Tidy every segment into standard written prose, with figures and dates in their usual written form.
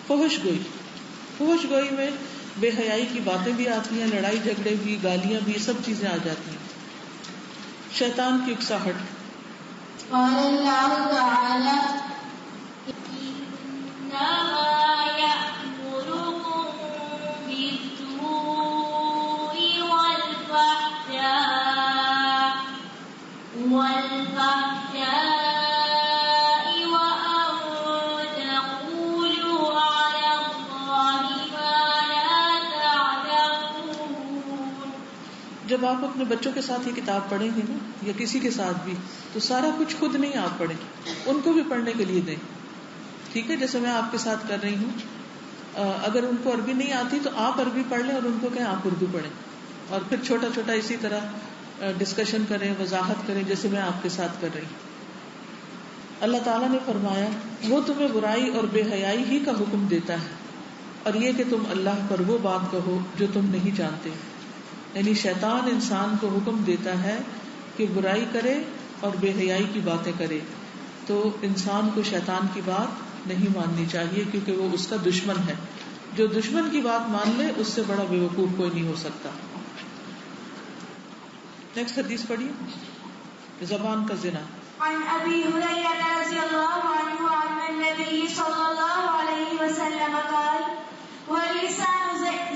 فحش گوئی میں بے حیائی کی باتیں بھی آتی ہیں، لڑائی جھگڑے بھی، گالیاں بھی، سب چیزیں آ جاتی ہیں. شیطان کی اکساہٹ. قال اللہ تعالی انما یأمرکم بالسوء والفحشاء وأن تقولوا على الله ما لا تعلمون. جب آپ اپنے بچوں کے ساتھ یہ کتاب پڑھیں گے نا، یا کسی کے ساتھ بھی، تو سارا کچھ خود نہیں آپ پڑھیں، ان کو بھی پڑھنے کے لیے دیں. ٹھیک ہے، جیسے میں آپ کے ساتھ کر رہی ہوں. اگر ان کو عربی نہیں آتی تو آپ عربی پڑھ لیں اور ان کو کہیں آپ اردو پڑھیں، اور پھر چھوٹا چھوٹا اسی طرح ڈسکشن کریں، وضاحت کریں، جیسے میں آپ کے ساتھ کر رہی ہوں. اللہ تعالیٰ نے فرمایا وہ تمہیں برائی اور بے حیائی ہی کا حکم دیتا ہے، اور یہ کہ تم اللہ پر وہ بات کہو جو تم نہیں جانتے. یعنی شیطان انسان کو حکم دیتا ہے کہ برائی کرے اور بے حیائی کی باتیں کرے، تو انسان کو شیطان کی بات نہیں ماننی چاہیے، کیونکہ وہ اس کا دشمن ہے. جو دشمن کی بات مان لے اس سے بڑا بیوقوف کوئی نہیں ہو سکتا. نیکسٹ حدیث پڑھیے. زبان کا زنا. عن ابی ہریرہ رضی اللہ عنہ عن النبی صلی اللہ علیہ وسلم قال واللسان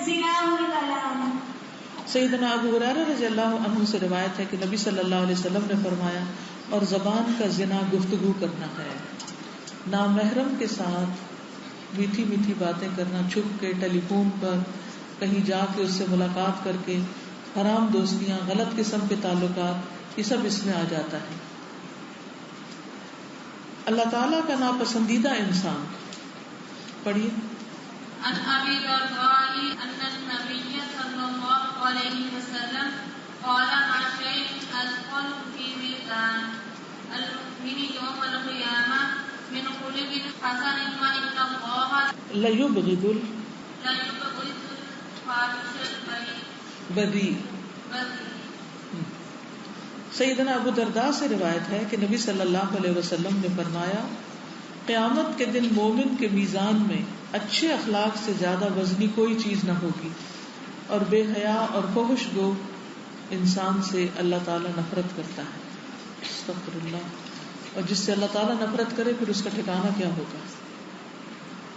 زناہ الکلام. سیدنا ابو ہریرہ رضی اللہ عنہ سے روایت ہے کہ نبی صلی اللہ علیہ وسلم نے فرمایا اور زبان کا زنا گفتگو کرنا ہے. نامحرم کے ساتھ میٹھی میٹھی باتیں کرنا، چھپ کے ٹیلی فون پر، کہیں جا کے اس سے ملاقات کر کے، حرام دوستیاں، غلط قسم کے تعلقات، یہ سب اس میں آ جاتا ہے. اللہ تعالیٰ کا ناپسندیدہ انسان. پڑھیے. عن ابی الدرداء ان النبی صلی اللہ علیہ وسلم قال ما شيء اثقل في ميزان المؤمن يوم القيامة من خلق حسن وإن الله لیبغض الفاحش البذیء. سیدنا ابو درداء سے روایت ہے کہ نبی صلی اللہ علیہ وسلم نے فرمایا قیامت کے دن مومن کے میزان میں اچھے اخلاق سے زیادہ وزنی کوئی چیز نہ ہوگی، اور بے حیا اور فحش گو انسان سے اللہ تعالیٰ نفرت کرتا ہے. استغفر اللہ. اور جس سے اللہ تعالیٰ نفرت کرے پھر اس کا ٹھکانہ کیا ہوگا.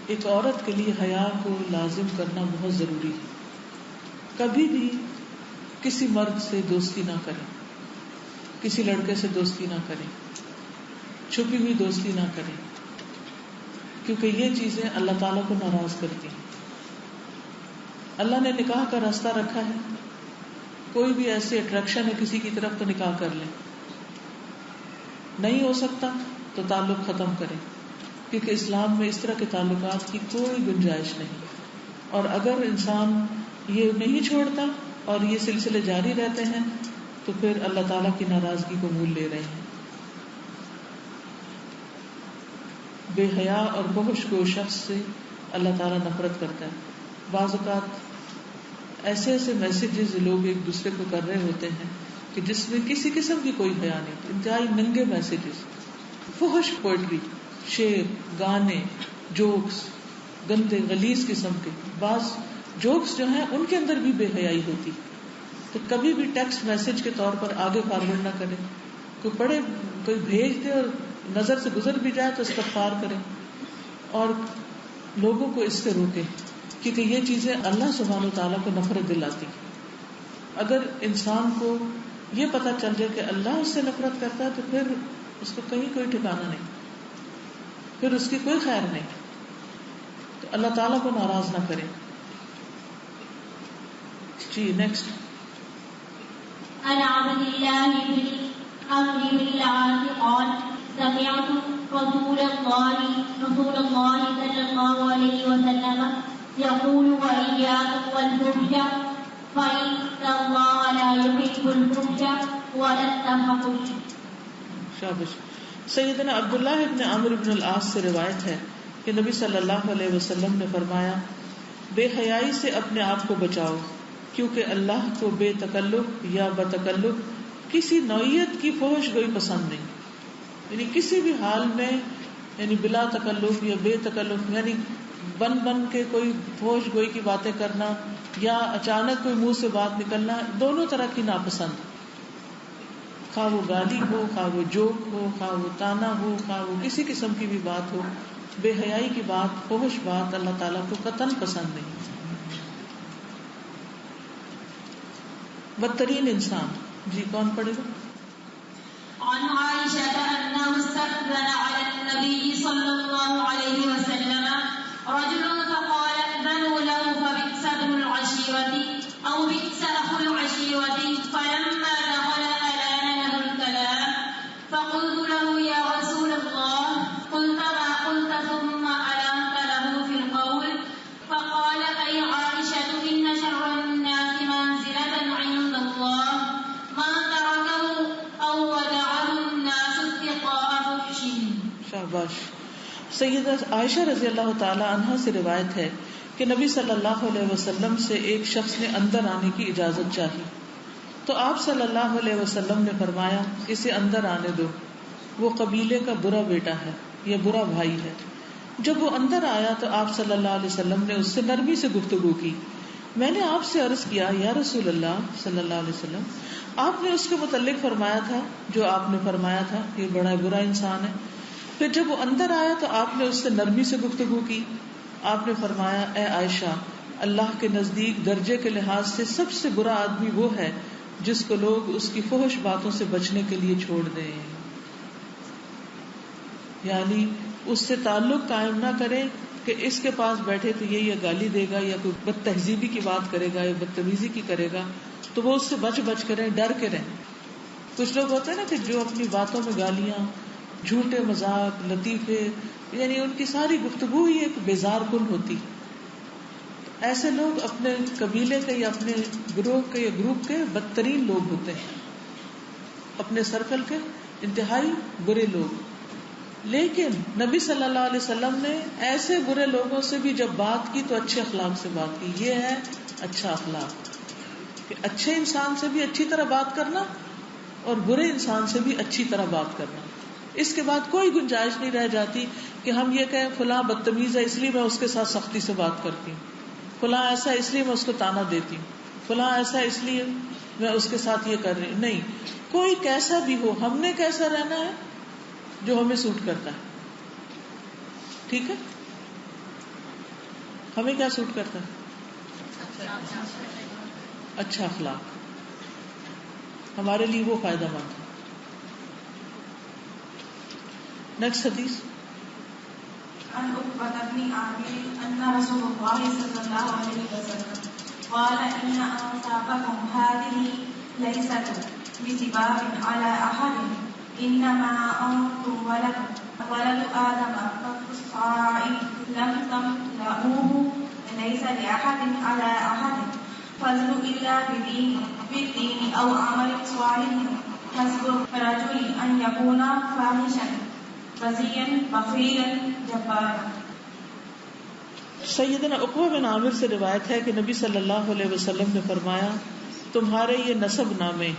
ایک عورت کے لیے حیا کو لازم کرنا بہت ضروری ہے. کبھی بھی کسی مرد سے دوستی نہ کریں، کسی لڑکے سے دوستی نہ کریں، چھپی ہوئی دوستی نہ کریں، کیونکہ یہ چیزیں اللہ تعالیٰ کو ناراض کرتی ہیں. اللہ نے نکاح کا راستہ رکھا ہے، کوئی بھی ایسی اٹریکشن ہے کسی کی طرف تو نکاح کر لیں. نہیں ہو سکتا تو تعلق ختم کریں، کیونکہ اسلام میں اس طرح کے تعلقات کی کوئی گنجائش نہیں. اور اگر انسان یہ نہیں چھوڑتا اور یہ سلسلے جاری رہتے ہیں تو پھر اللہ تعالیٰ کی ناراضگی کو مول لے رہے ہیں. بے حیا اور فحش کو شخص سے اللہ تعالیٰ نفرت کرتا ہے. بعض اوقات ایسے ایسے میسیجز لوگ ایک دوسرے کو کر رہے ہوتے ہیں کہ جس میں کسی قسم کی کوئی حیا نہیں، انتہائی ننگے میسیجز، فحش پوئٹری، شعر، گانے، جوکس، گندے غلیظ قسم کے. بعض جوکس جو ہیں ان کے اندر بھی بے حیائی ہوتی. تو کبھی بھی ٹیکسٹ میسج کے طور پر آگے فارورڈ نہ کریں. کوئی پڑھے، کوئی بھیج دے اور نظر سے گزر بھی جائے تو استغفار کریں اور لوگوں کو اس سے روکیں، کیونکہ یہ چیزیں اللہ سبحانہ و تعالیٰ کو نفرت دلاتی. اگر انسان کو یہ پتہ چل جائے کہ اللہ اس سے نفرت کرتا ہے تو پھر اس کو کہیں کوئی ٹھکانہ نہیں، پھر اس کی کوئی خیر نہیں. تو اللہ تعالیٰ کو ناراض نہ کریں. جی نیکسٹ. عن عبد الله بن عمرو بن العاص قال سمعت رسول الله صلى الله عليه وسلم يقول وإياكم والفحش فإن الله لا يحب الفحش ولا التفحش. شاباش. سیدنا عبداللہ ابن عمرو بن العاص سے روایت ہے کہ نبی صلی اللہ علیہ وسلم نے فرمایا بے حیائی سے اپنے آپ کو بچاؤ، کیونکہ اللہ کو بے تکلف یا بتکلف کسی نوعیت کی فحش گوئی پسند نہیں. یعنی کسی بھی حال میں، یعنی بلا تکلف یا بے تکلف، یعنی بن کے کوئی ہوش گوئی کی باتیں کرنا یا اچانک کوئی منہ سے بات نکلنا، دونوں طرح کی ناپسند، خواہ وہ گالی ہو، خواہ وہ جوک ہو، خواہ وہ تانا ہو، خواہ وہ کسی قسم کی بھی بات ہو، بے حیائی کی بات، فحش بات اللہ تعالیٰ کو قطعاً پسند نہیں. بدترین انسان. جی کون پڑھے گا؟ عن عائشة أنه استأذن على النبي صلى الله عليه وسلم رجل فقال ائذنوا له فبئس ابن العشيرة أو بئس أخو العشيرة فلما دخل ألان له الكلام فقلت له يا رسول الله قلت ما قلت ثم ألنت له في القول فقال أي عائشة إن شر الناس منزلة عند الله ما تركه أو ودعه الناس اتقاء فحشه. شاباش. سیدہ عائشہ رضی اللہ تعالی عنہا سے روایت ہے کہ نبی صلی اللہ علیہ وسلم سے ایک شخص نے اندر آنے کی اجازت چاہی تو آپ صلی اللہ علیہ وسلم نے فرمایا اسے اندر آنے دو، وہ قبیلے کا برا بیٹا ہے یا برا بھائی ہے. جب وہ اندر آیا تو آپ صلی اللہ علیہ وسلم نے اس سے نرمی سے گفتگو کی. میں نے آپ سے عرض کیا یا رسول اللہ صلی اللہ علیہ وسلم، آپ نے اس کے متعلق فرمایا تھا جو آپ نے فرمایا تھا، یہ بڑا برا انسان ہے. پھر جب وہ اندر آیا تو آپ نے اس سے نرمی سے گفتگو کی. آپ نے فرمایا اے عائشہ، اللہ کے نزدیک درجے کے لحاظ سے سب سے برا آدمی وہ ہے جس کو لوگ اس کی فحش باتوں سے بچنے کے لیے چھوڑ دیں، یعنی اس سے تعلق قائم نہ کریں کہ اس کے پاس بیٹھے تو یہ یا گالی دے گا یا کوئی بد تہذیبی کی بات کرے گا یا بدتمیزی کی کرے گا، تو وہ اس سے بچ کر رہیں، ڈر کے رہیں. کچھ لوگ ہوتے ہیں نا کہ جو اپنی باتوں میں گالیاں، جھوٹے مذاق، لطیفے، یعنی ان کی ساری گفتگو ہی ایک بیزار کن ہوتی. ایسے لوگ اپنے قبیلے کے یا اپنے گروہ کے یا گروپ کے بدترین لوگ ہوتے ہیں، اپنے سرکل کے انتہائی برے لوگ. لیکن نبی صلی اللہ علیہ وسلم نے ایسے برے لوگوں سے بھی جب بات کی تو اچھے اخلاق سے بات کی. یہ ہے اچھا اخلاق کہ اچھے انسان سے بھی اچھی طرح بات کرنا اور برے انسان سے بھی اچھی طرح بات کرنا. اس کے بعد کوئی گنجائش نہیں رہ جاتی کہ ہم یہ کہیں فلاں بدتمیز ہے اس لیے میں اس کے ساتھ سختی سے بات کرتی ہوں، فلاں ایسا اس لیے میں اس کو تانا دیتی ہوں، فلاں ایسا اس لیے میں اس کے ساتھ یہ کر رہی ہوں. نہیں، کوئی کیسا بھی ہو، ہم نے کیسا رہنا ہے جو ہمیں سوٹ کرتا ہے. ٹھیک ہے، ہمیں کیا سوٹ کرتا ہے؟ اچھا اخلاق ہمارے لیے وہ فائدہ مند ہے. نیکسٹ حدیث. عن عقبة بن عامر أن رسول الله صلى الله عليه وسلم قال إن أنسابكم هذه ليست بسباب على أحد إنما أنتم ولد آدم كالصاع لم تملؤوه ليس لأحد على أحد فضل إلا بالدين أو عمل صالح حسب الرجل أن يكون فاحشا سیدنا عقبہ بن عامر سے روایت ہے کہ نبی صلی اللہ علیہ وسلم نے فرمایا تمہارے یہ نسب نامے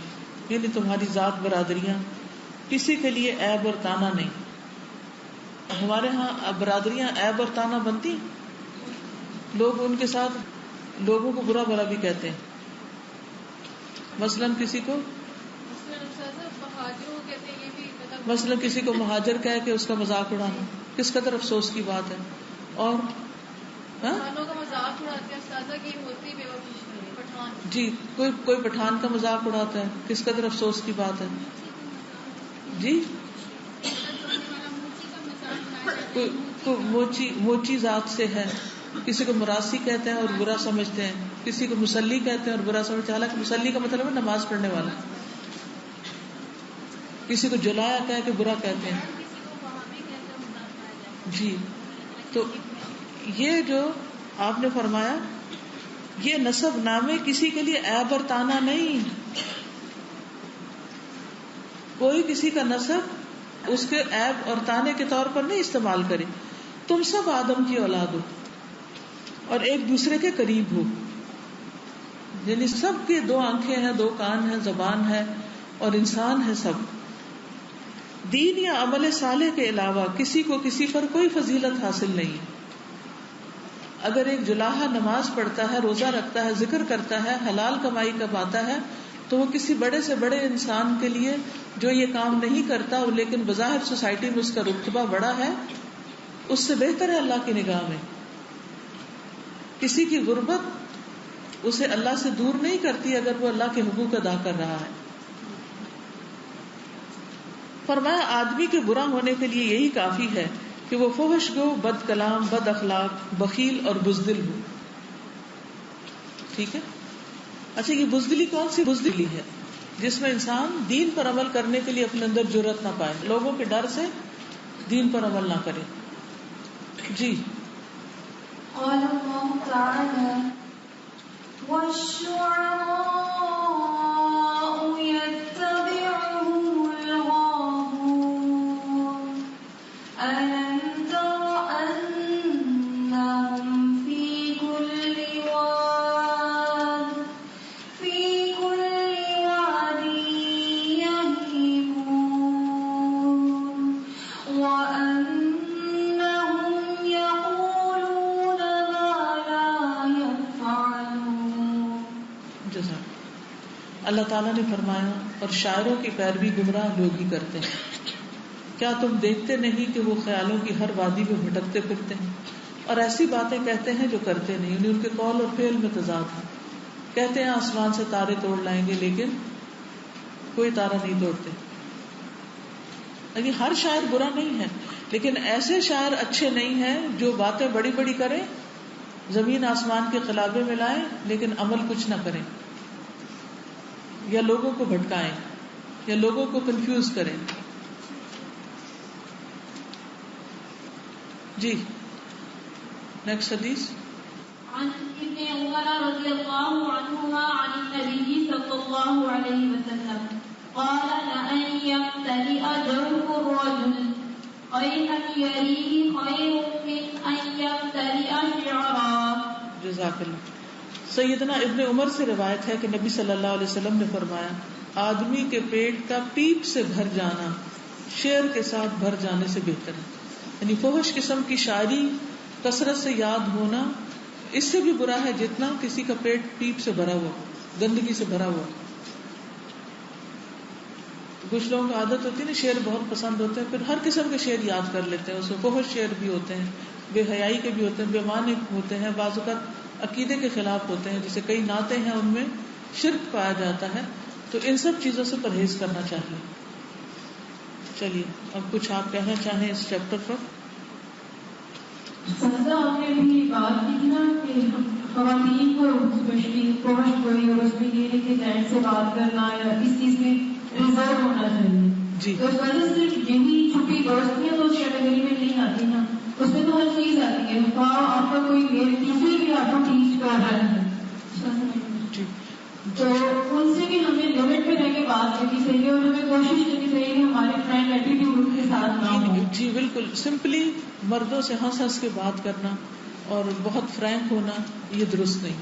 یعنی تمہاری ذات برادریاں کسی کے لیے عیب اور تانا نہیں. ہمارے ہاں برادریاں عیب اور تانا بنتی، لوگ ان کے ساتھ لوگوں کو برا بھلا بھی کہتے ہیں. مثلا کسی کو مہاجر کہہ کے اس کا مذاق اڑانا کس قدر افسوس کی بات ہے. اور جی کوئی پٹھان کا مذاق اڑاتا ہے، کس قدر افسوس کی بات ہے. جی کوئی موچی ذات سے ہے، کسی کو مراسی کہتے ہیں اور برا سمجھتے ہیں، کسی کو مسلی کہتے ہیں اور برا سمجھتے ہیں، حالانکہ مسلی کا مطلب ہے نماز پڑھنے والا. کسی کو جلایا کہہ کے برا کہتے ہیں. جی تو یہ جو آپ نے فرمایا یہ نسب نامے کسی کے لیے عیب اور تانا نہیں. کوئی کسی کا نسب اس کے عیب اور تانے کے طور پر نہیں استعمال کرے. تم سب آدم کی اولاد ہو اور ایک دوسرے کے قریب ہو، یعنی سب کی دو آنکھیں ہیں، دو کان ہیں، زبان ہے اور انسان ہے سب. دین یا عمل صالح کے علاوہ کسی کو کسی پر کوئی فضیلت حاصل نہیں. اگر ایک جلاحہ نماز پڑھتا ہے، روزہ رکھتا ہے، ذکر کرتا ہے، حلال کمائی کماتا ہے، تو وہ کسی بڑے سے بڑے انسان کے لیے جو یہ کام نہیں کرتا لیکن بظاہر سوسائٹی میں اس کا رتبہ بڑا ہے، اس سے بہتر ہے اللہ کی نگاہ میں. کسی کی غربت اسے اللہ سے دور نہیں کرتی اگر وہ اللہ کے حقوق ادا کر رہا ہے. فرمایا آدمی کے برا ہونے کے لیے یہی کافی ہے کہ وہ فحش گو، بد کلام، بد اخلاق، بخیل اور بزدل ہو. ٹھیک ہے. اچھا، یہ بزدلی کون سی بزدلی ہے؟ جس میں انسان دین پر عمل کرنے کے لیے اپنے اندر جرأت نہ پائے، لوگوں کے ڈر سے دین پر عمل نہ کرے. جی. قال الله تعالى والشعراء يتبعهم الغاوون ألم تر أنهم في كل واد يهيمون وأنهم يقولون ما لا يفعلون. جزاک. اللہ تعالیٰ نے فرمایا اور شاعروں کی پیروی گمراہ لوگ ہی کرتے ہیں. کیا تم دیکھتے نہیں کہ وہ خیالوں کی ہر وادی میں بھٹکتے پھرتے ہیں اور ایسی باتیں کہتے ہیں جو کرتے نہیں، یعنی ان کے قول اور فعل میں تضاد ہے. کہتے ہیں آسمان سے تارے توڑ لائیں گے لیکن کوئی تارا نہیں توڑتے. یعنی ہر شاعر برا نہیں ہے، لیکن ایسے شاعر اچھے نہیں ہیں جو باتیں بڑی بڑی کریں، زمین آسمان کے خلابے میں لائیں لیکن عمل کچھ نہ کریں، یا لوگوں کو بھٹکائیں یا لوگوں کو کنفیوز کریں. جی نیکسٹ حدیث. عن ابن عمر رضي الله عنهما عن النبي صلى الله عليه وسلم قال لأن يمتلئ جوف الرجل قيئا يريه خير من أن يمتلئ شعرا. جزاک اللہ. سیدنا ابن عمر سے روایت ہے کہ نبی صلی اللہ علیہ وسلم نے فرمایا آدمی کے پیٹ کا پیپ سے بھر جانا شعر کے ساتھ بھر جانے سے بہتر ہے. یعنی فحش قسم کی شاعری، کثرت سے یاد ہونا اس سے بھی برا ہے جتنا کسی کا پیٹ پیپ سے بھرا ہوا، گندگی سے بھرا ہوا. کچھ لوگوں کی عادت ہوتی ہے نا، شعر بہت پسند ہوتے ہیں، پھر ہر قسم کے شعر یاد کر لیتے ہیں. اس میں فحش شعر بھی ہوتے ہیں، بے حیائی کے بھی ہوتے ہیں، بے معنی ہوتے ہیں، بعض اوقات عقیدے کے خلاف ہوتے ہیں، جیسے کئی نعتیں ہیں ان میں شرک پایا جاتا ہے. تو ان سب چیزوں سے پرہیز کرنا چاہیے. چلیے اب کچھ آپ کہنا چاہیں اس چیپٹر پر. سنسا آپ نے بھی بات کی تھی نا کہ خواتین کو اسپیشلی فحش کوئی اور اس میں یہ ہے کہ جینٹ سے بات کرنا یا اس چیز میں ریزرو ہونا چاہیے. جی. تو اس وجہ سے یہی چھپی دوستیاں تو اس کیٹیگری میں نہیں آتی نا، اس میں تو ہر چیز آتی ہے. آپ کا کوئی ٹیچر بھی آپ کو ٹیچ کر رہا ہے تو ان سے بھی ہمیں لمٹ میں رہ کے بات کرنی چاہیے اور ہمیں کوشش کرنی چاہیے کہ ہمارے فرینڈ ایٹیٹیوڈ ان کے ساتھ نہ ہو. جی بالکل. سمپلی مردوں سے ہنس ہنس کے بات کرنا اور بہت فرینک ہونا یہ درست نہیں.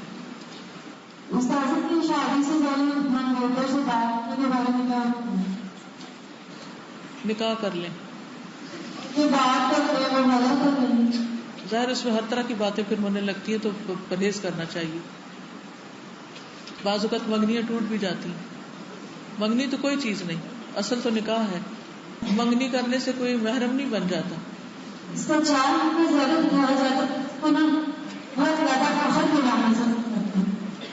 استاذہ کی شادی سے پہلے منگوٹر سے بات کے بارے میں کیا نکاح کر لیں. یہ بات کرتے ہیں وہ غلط ہے نہیں. ظاہر اس میں ہر طرح کی باتیں پھر ہونے لگتی ہیں تو پرہیز کرنا چاہیے. بعض اوقات منگنیاں ٹوٹ بھی جاتی ہیں. منگنی تو کوئی چیز نہیں، اصل تو نکاح ہے. منگنی کرنے سے کوئی محرم نہیں بن جاتا. اس کا 4 منٹ میں زیادہ دکھایا جاتا تو نا بہت زیادہ فخر دلانا سکتا ہے.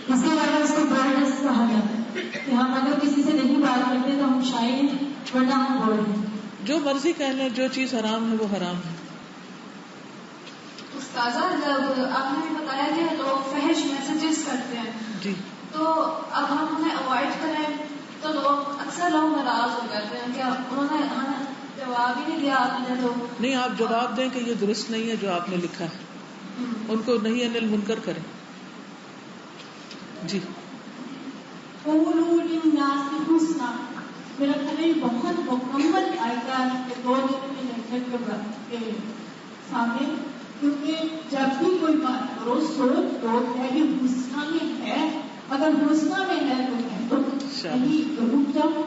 اس کے بارے میں اس کو برڈنس کہا جاتا ہے کہ ہم اگر کسی سے نہیں بات کرتے تو ہم شاید ورنہ ہم بول رہے ہیں. جو مرضی کہہ لیں، جو چیز حرام ہے وہ حرام ہے. استاذہ جب آپ نے بھی بتایا کہ لوگ فحش میسجز کرتے ہیں جی. تو اب ہم انہیں اوائڈ کریں تو لوگ اکثر ناراض ہو جاتے ہیں کہ انہوں نے ہمیں جواب ہی نہیں دیا. آپ نے تو نہیں، آپ جواب دیں کہ یہ درست نہیں ہے جو آپ نے لکھا ہے، ان کو نہیں انل منکر کریں. جی. قولوا للناس حسنا میرا خیال بہت مکمل آئیگا کہ 2 دن میں لیکچر کے سامنے، کیونکہ جب بھی کوئی بات کرو سوچ دو کہ حسنا میں ہے، اگر حسنا میں ہے تو نہیں رک جاؤ.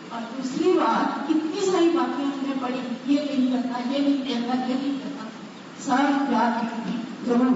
اور دوسری بات کتنی ساری باتیں ہم نے پڑھی، یہ نہیں کرنا، یہ نہیں کرنا، یہ نہیں کرنا، سب یاد رکھنا ضرور.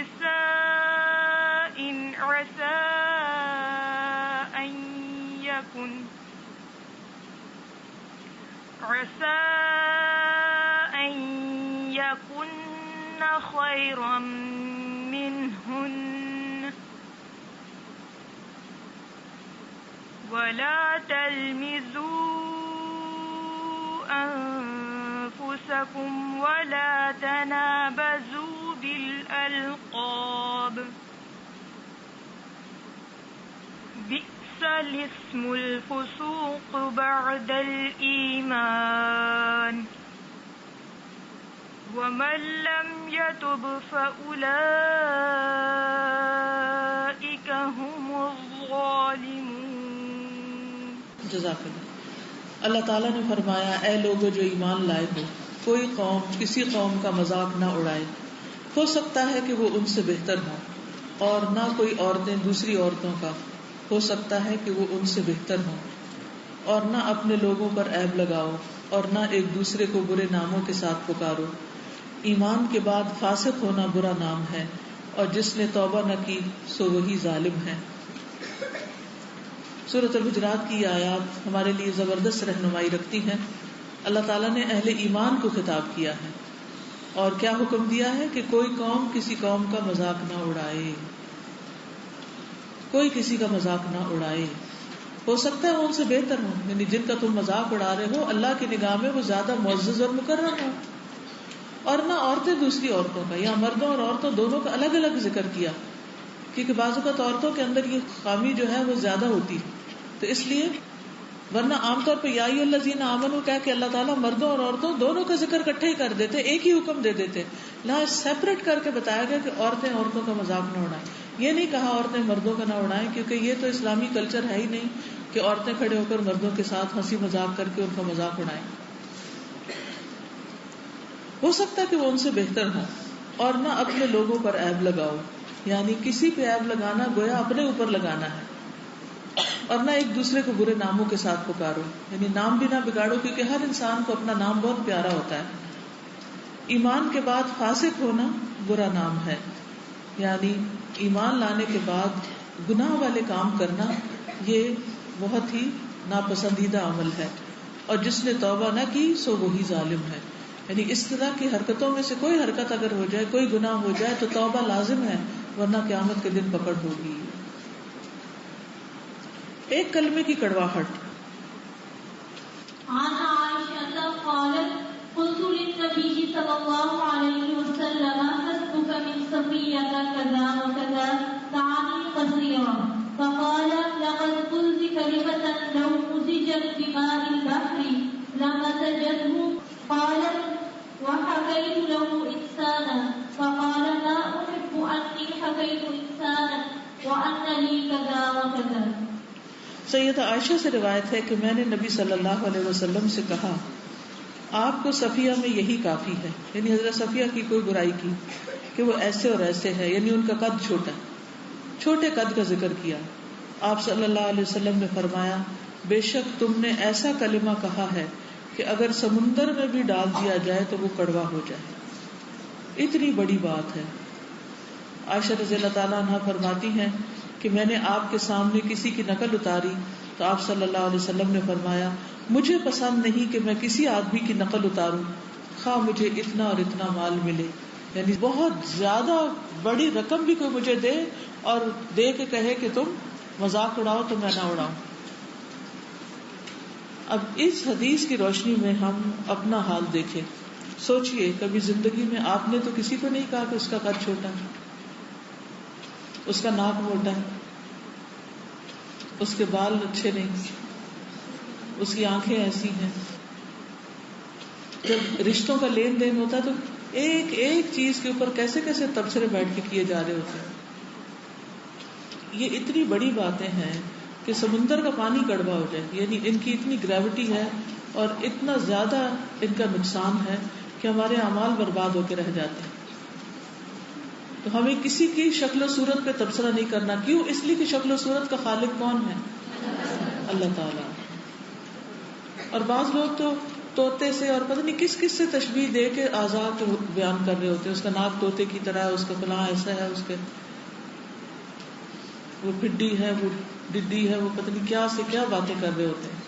نساء عسى أن يكن خيرا منهن ولا تلمزوا أنفسكم ولا تنابزوا بالألقاب بئس الاسم الفسوق بعد الإيمان ومن لم يتب فأولئك هم الظالمون. جزاک اللہ. اللہ تعالیٰ نے فرمایا اے لوگو جو ایمان لائے ہو کوئی قوم کسی قوم کا مذاق نہ اڑائے. ہو سکتا ہے کہ وہ ان سے بہتر ہوں اور نہ کوئی عورتیں دوسری عورتوں کا ہو سکتا ہے کہ وہ ان سے بہتر ہوں اور نہ اپنے لوگوں پر عیب لگاؤ اور نہ ایک دوسرے کو برے ناموں کے ساتھ پکارو. ایمان کے بعد فاسق ہونا برا نام ہے اور جس نے توبہ نہ کی سو وہی ظالم ہے. سورۃ الحجرات کی آیات ہمارے لیے زبردست رہنمائی رکھتی ہیں. اللہ تعالیٰ نے اہل ایمان کو خطاب کیا ہے اور کیا حکم دیا ہے کہ کوئی قوم کسی قوم کا مذاق نہ اڑائے. کوئی کسی کا مذاق نہ اڑائے. ہو سکتا ہے وہ ان سے بہتر ہوں، یعنی جن کا تم مذاق اڑا رہے ہو اللہ کی نگاہ میں وہ زیادہ معزز اور مکرم ہو. اور نہ عورتیں دوسری عورتوں کا، یا مردوں اور عورتوں دونوں کا الگ الگ ذکر کیا کیونکہ بعض اوقات عورتوں کے اندر یہ خامی جو ہے وہ زیادہ ہوتی ہے. تو اس لیے ورنہ عام طور پہ یا ایھا الذین آمنوا کہہ کے اللہ تعالیٰ مردوں اور عورتوں دونوں کا ذکر اکٹھے ہی کر دیتے، ایک ہی حکم دے دیتے. یہاں سیپریٹ کر کے بتایا گیا کہ عورتیں عورتوں کا مذاق نہ اڑائیں. یہ نہیں کہا عورتیں مردوں کا نہ اڑائیں کیونکہ یہ تو اسلامی کلچر ہے ہی نہیں کہ عورتیں کھڑے ہو کر مردوں کے ساتھ ہنسی مذاق کر کے ان کا مذاق اڑائیں. ہو سکتا ہے کہ وہ ان سے بہتر ہوں اور نہ اپنے لوگوں پر عیب لگاؤ، یعنی کسی پہ عیب لگانا گویا اپنے اوپر لگانا ہے. اور نہ ایک دوسرے کو برے ناموں کے ساتھ پکارو، یعنی نام بھی نہ بگاڑو کیونکہ ہر انسان کو اپنا نام بہت پیارا ہوتا ہے. ایمان کے بعد فاسق ہونا برا نام ہے، یعنی ایمان لانے کے بعد گناہ والے کام کرنا یہ بہت ہی ناپسندیدہ عمل ہے. اور جس نے توبہ نہ کی سو وہی ظالم ہے. یعنی اس طرح کی حرکتوں میں سے کوئی حرکت اگر ہو جائے، کوئی گناہ ہو جائے تو توبہ لازم ہے ورنہ قیامت کے دن پکڑ ہوگی. ایک کلمے کی کڑواہٹ. عن عائشة قالت قلت للنبي صلى الله عليه وسلم حسبك من صفية كذا وكذا تعني قصيرا فقال لقد قلت كلمة لو مزجت بماء البحر لمزجته. قالت وحكيت له إنسانا فقال ما أحب أني حكيت إنسانا وأن لي كذا وكذا. سیدہ عائشہ سے روایت ہے کہ میں نے نبی صلی اللہ علیہ وسلم سے کہا آپ کو صفیہ میں یہی کافی ہے، یعنی حضرت صفیہ کی کوئی برائی کی کہ وہ ایسے اور ایسے ہے، یعنی ان کا قد چھوٹا ہے، چھوٹے قد کا ذکر کیا. آپ صلی اللہ علیہ وسلم نے فرمایا بے شک تم نے ایسا کلمہ کہا ہے کہ اگر سمندر میں بھی ڈال دیا جائے تو وہ کڑوا ہو جائے. اتنی بڑی بات ہے. عائشہ رضی اللہ تعالیٰ عنہا فرماتی ہیں کہ میں نے آپ کے سامنے کسی کی نقل اتاری تو آپ صلی اللہ علیہ وسلم نے فرمایا مجھے پسند نہیں کہ میں کسی آدمی کی نقل اتاروں خواہ مجھے اتنا اور اتنا مال ملے. یعنی بہت زیادہ بڑی رقم بھی کوئی مجھے دے اور دے کے کہے کہ تم مذاق اڑاؤ تو میں نہ اڑاؤں. اب اس حدیث کی روشنی میں ہم اپنا حال دیکھیں. سوچئے کبھی زندگی میں آپ نے تو کسی کو نہیں کہا کہ اس کا قد چھوٹا ہے، اس کا ناک موٹا ہے، اس کے بال اچھے نہیں، اس کی آنکھیں ایسی ہیں. جب رشتوں کا لین دین ہوتا ہے تو ایک ایک چیز کے اوپر کیسے کیسے تبصرے بیٹھ کے کیے جا رہے ہوتے ہیں. یہ اتنی بڑی باتیں ہیں کہ سمندر کا پانی کڑوا ہو جائے، یعنی ان کی اتنی گریوٹی ہے اور اتنا زیادہ ان کا نقصان ہے کہ ہمارے اعمال برباد ہو کے رہ جاتے ہیں. تو ہمیں کسی کی شکل و صورت پہ تبصرہ نہیں کرنا. کیوں؟ اس لیے کہ شکل و صورت کا خالق کون ہے؟ اللہ تعالیٰ. اور بعض لوگ تو طوطے سے اور پتہ نہیں کس کس سے تشبیہ دے کے اعضاء کو بیان کر رہے ہوتے ہیں. اس کا ناک طوطے کی طرح ہے, اس کا فلاں ایسا ہے, اس کے وہ پھڈی ہے, وہ ڈڈی ہے, وہ پتہ نہیں کیا سے کیا باتیں کر رہے ہوتے ہیں.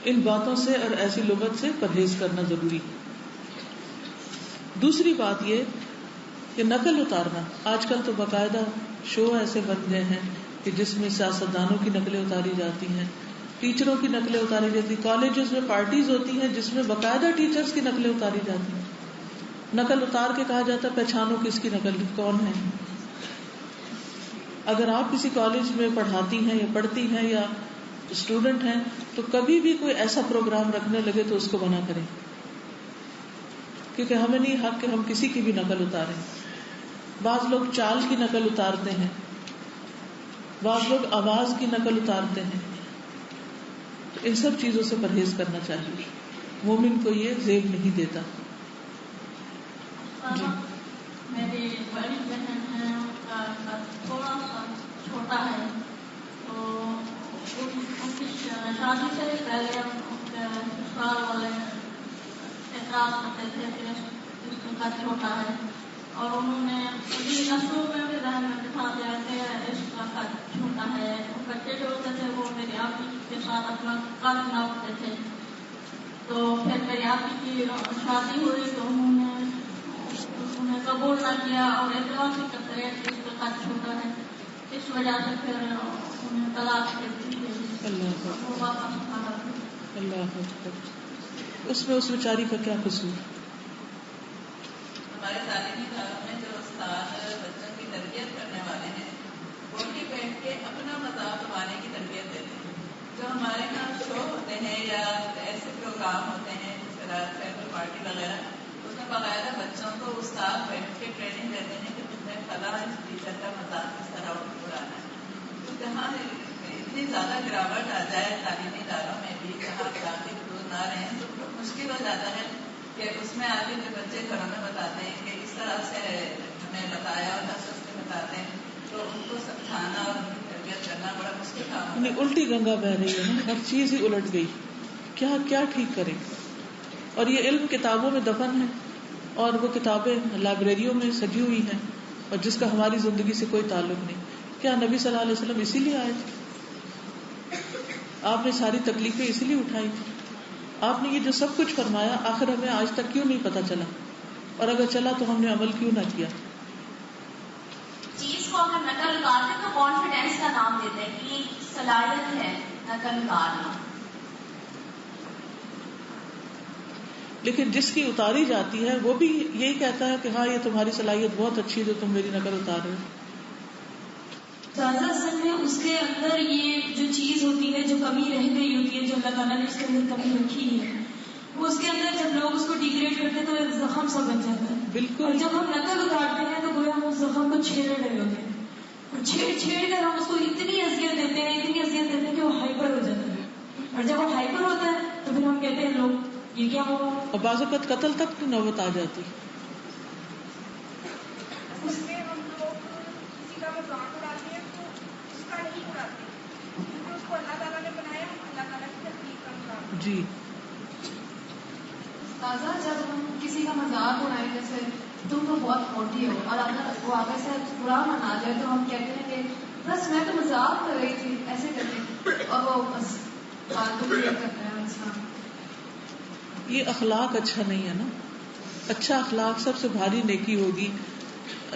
ان باتوں سے اور ایسی لغت سے پرہیز کرنا ضروری ہے. دوسری بات یہ کہ نقل اتارنا, آج کل تو باقاعدہ شو ایسے بن گئے ہیں کہ جس میں سیاستدانوں کی نقلیں اتاری جاتی ہیں, ٹیچروں کی نقلیں اتاری جاتی ہیں, کالجز میں پارٹیز ہوتی ہیں جس میں باقاعدہ ٹیچرز کی نقلیں اتاری جاتی ہیں. نقل اتار کے کہا جاتا ہے پہچانو کس کی نقل کون ہے. اگر آپ کسی کالج میں پڑھاتی ہیں یا پڑھتی ہیں یا اسٹوڈنٹ ہیں تو کبھی بھی کوئی ایسا پروگرام رکھنے لگے تو اس کو منع کریں, کیونکہ ہمیں نہیں حق کہ ہم کسی کی بھی نقل اتاریں. بعض لوگ چال کی نقل اتارتے ہیں, بعض لوگ آواز کی نقل اتارتے ہیں. تو ان سب چیزوں سے پرہیز کرنا چاہیے, مومن کو یہ زیب نہیں دیتا. جی میری بڑی بہن ہے, ان کا تھوڑا سا چھوٹا ہے, تو ان کی شادی سے پہلے ان کے سسرال والے اعتراض کرتے تھے کہ ان کا چھوٹا ہے, اور انہوں نے ابھی نسلوں میں بھی ذہن میں بٹھا دیا کہ اس کا قد چھوٹا ہے. بچے جو ہوتے تھے وہ میری آپی کے ساتھ اپنا قد ناپتے تھے. تو پھر میری آپی کی شادی ہوئی تو انہیں قبول نہ کیا اور اعتراض ہی کرتے رہے کہ اس کا قد چھوٹا ہے. اس وجہ سے پھر انہیں طلاق دے دی. وہ واپس اٹھا دی. اللہ اکبر. اس میں اس بیچاری کا کیا قصور؟ ہمارے تعلیمی اداروں میں جو استاد بچوں کی تربیت کرنے والے ہیں وہ بھی بیٹھ کے اپنا مذاق اڑانے کی تربیت دیتے ہیں. جو ہمارے یہاں شو ہوتے ہیں یا ایسے پروگرام ہوتے ہیں جس طرح فیملی پارٹی وغیرہ, اس میں باقاعدہ بچوں کو استاد بیٹھ کے ٹریننگ دیتے ہیں کہ تمہیں فلاں ٹیچر کا مذاق کس طرح اڑانا ہے. تو جہاں اتنی زیادہ گراوٹ آ جائے تعلیمی اداروں میں بھی, جہاں اخلاقی حدود نہ رہے تو مشکل ہو جاتا ہے کہ اس میں آگے جو بچے گھروں میں بتاتے ہیں کہ اس طرح سے ہمیں بتایا اور دس بتاتے ہیں تو ان کو سمجھانا اور ان کی تربیت کرنا بڑا مشکل کام ہے. الٹی گنگا بہ رہی ہے نا, ہر چیز ہی الٹ گئی, کیا کیا ٹھیک کریں. اور یہ علم کتابوں میں دفن ہے, اور وہ کتابیں لائبریریوں میں سجی ہوئی ہیں, اور جس کا ہماری زندگی سے کوئی تعلق نہیں. کیا نبی صلی اللہ علیہ وسلم اسی لیے آئے تھے؟ آپ نے ساری تکلیفیں اسی لیے اٹھائی تھی. آپ نے یہ جو سب کچھ فرمایا آخر ہمیں آج تک کیوں نہیں پتا چلا, اور اگر چلا تو ہم نے عمل کیوں نہ کیا. چیز کو اگر نقل اتارتے تو کانفیڈینس کا نام دیتے ہیں کہ صلاحیت ہے نقل اتارنا. لیکن جس کی اتاری جاتی ہے وہ بھی یہی کہتا ہے کہ ہاں یہ تمہاری صلاحیت بہت اچھی ہے جو تم میری نقل اتار رہے ہو. اصل میں اس کے اندر یہ جو چیز ہوتی ہے, جو کمی رہ گئی ہوتی ہے, جو اللہ تعالیٰ نے اس کے اندر کمی رکھی ہے, وہ اس کے اندر جب لوگ اس کو ڈیگریڈ کرتے ہیں تو ایک زخم سا بن جاتا ہے. بالکل. اور جب ہم نقل اتارتے ہیں تو گویا ہم اس زخم کو چھیڑ رہے ہوتے ہیں, اور چھیڑ کر ہم اس کو اتنی اذیت دیتے ہیں کہ وہ ہائپر ہو جاتا ہے. اور جب وہ ہائپر ہوتا ہے تو پھر ہم کہتے ہیں لوگ یہ کیا ہوا, اور بعض اوقات قتل تک کی نوبت آ جاتی. اس میں ہم لوگ کسی کا مذاق اڑاتے ہیں تو اس کا نہیں اڑاتے, کیونکہ اس کو اللہ تعالیٰ نے بنایا, ہم اللہ تعالیٰ کی تکلیف کا مذاق. جی تازہ جب ہم کسی کا مذاق اڑائیں جیسے تم تو بہت موٹی ہو, اور اگر وہ آگے سے برا منا جائے تو ہم کہتے ہیں کہ بس میں تو مذاق کر رہی تھی ایسے کرتے, اور وہ بس بات کو کلیئر کرتا ہے انسان. یہ اخلاق اچھا نہیں ہے نا. اچھا اخلاق سب سے بھاری نیکی ہوگی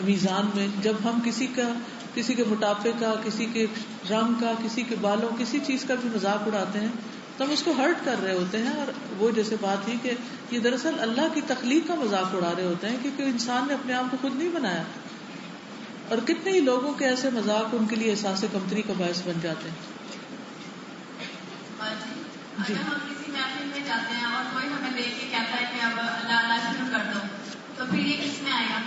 میزان میں, جب ہم کسی کے موٹاپے کا, کسی کے رنگ کا, کسی کے بالوں, کسی چیز کا بھی مذاق اڑاتے ہیں تو ہم اس کو ہرٹ کر رہے ہوتے ہیں. اور وہ جیسے بات ہی کہ یہ دراصل اللہ کی تخلیق کا مذاق اڑا رہے ہوتے ہیں, کیونکہ انسان نے اپنے آپ کو خود نہیں بنایا. اور کتنے ہی لوگوں کے ایسے مذاق ان کے لیے احساس کمتری کا باعث بن جاتے ہیں. جی اگر ہم کسی محفل میں جاتے ہیں اور کوئی ہمیں دیکھ کے کہتا ہے کہ اب اللہ اللہ شروع کر دو, تو پھر یہ کس میں آئے گا؟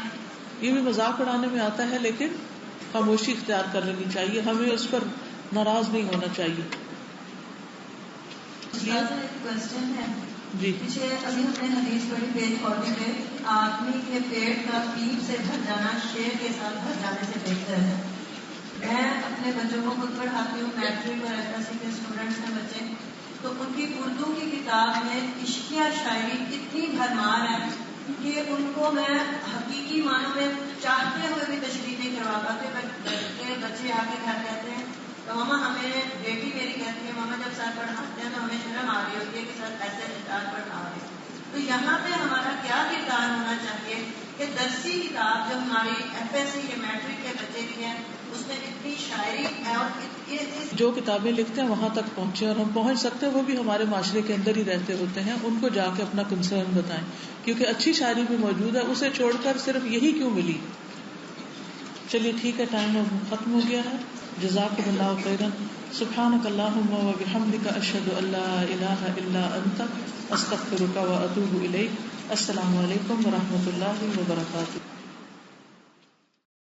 یہ بھی مذاق اڑانے میں آتا ہے, لیکن خاموشی اختیار کر لینی چاہیے, ہمیں اس پر ناراض نہیں ہونا چاہیے. ایک کوشچن ہے جی پیچھے ابھی ہم نے حدیث پڑھی پیج 40 پہ, آدمی کے پیٹ کا پیپ سے بھر جانا شیر کے ساتھ بھر جانے سے بہتر ہے. میں اپنے بچوں کو خود پڑھاتی ہوں, میٹرک اور ایف ایس سی کے اسٹوڈینٹس ہیں بچے, تو ان کی اردو کی کتاب میں عشقیہ شاعری اتنی بھرمار ہے کہ ان کو میں حقیقی معنوں میں چاہتے ہوئے بھی تشریح نہیں کروا پاتے. بچے آ کے گھر کہتے ہیں تو ماما ہمیں, بیٹی میری کہتی ہے ماما جب سر پڑھاتے ہیں تو ہمیں شرم آ رہی ہوتی ہے کہ سر ایسے سر پڑھا رہے ہیں. تو یہاں پہ ہمارا کیا کردار ہونا چاہیے کہ درسی کتاب جو ہماری FSC کے میٹرک کے بچے کی ہیں اس میں اتنی شاعری ہے اور جو کتابیں لکھتے ہیں وہاں تک پہنچے, اور ہم پہنچ سکتے ہیں وہ بھی ہمارے معاشرے کے اندر ہی رہتے ہوتے ہیں, ان کو جا کے اپنا کنسرن بتائیں, کیونکہ اچھی شاعری بھی موجود ہے, اسے چھوڑ کر صرف یہی کیوں ملی. چلیے ٹھیک ہے, ٹائم اب ختم ہو گیا ہے. جزاکم اللہ خیرا. سبحانک اللہم و بحمدک اشہد ان لا الہ الا انت استغفرک و اتوب الیک. السلام علیکم و رحمۃ اللہ وبرکاتہ.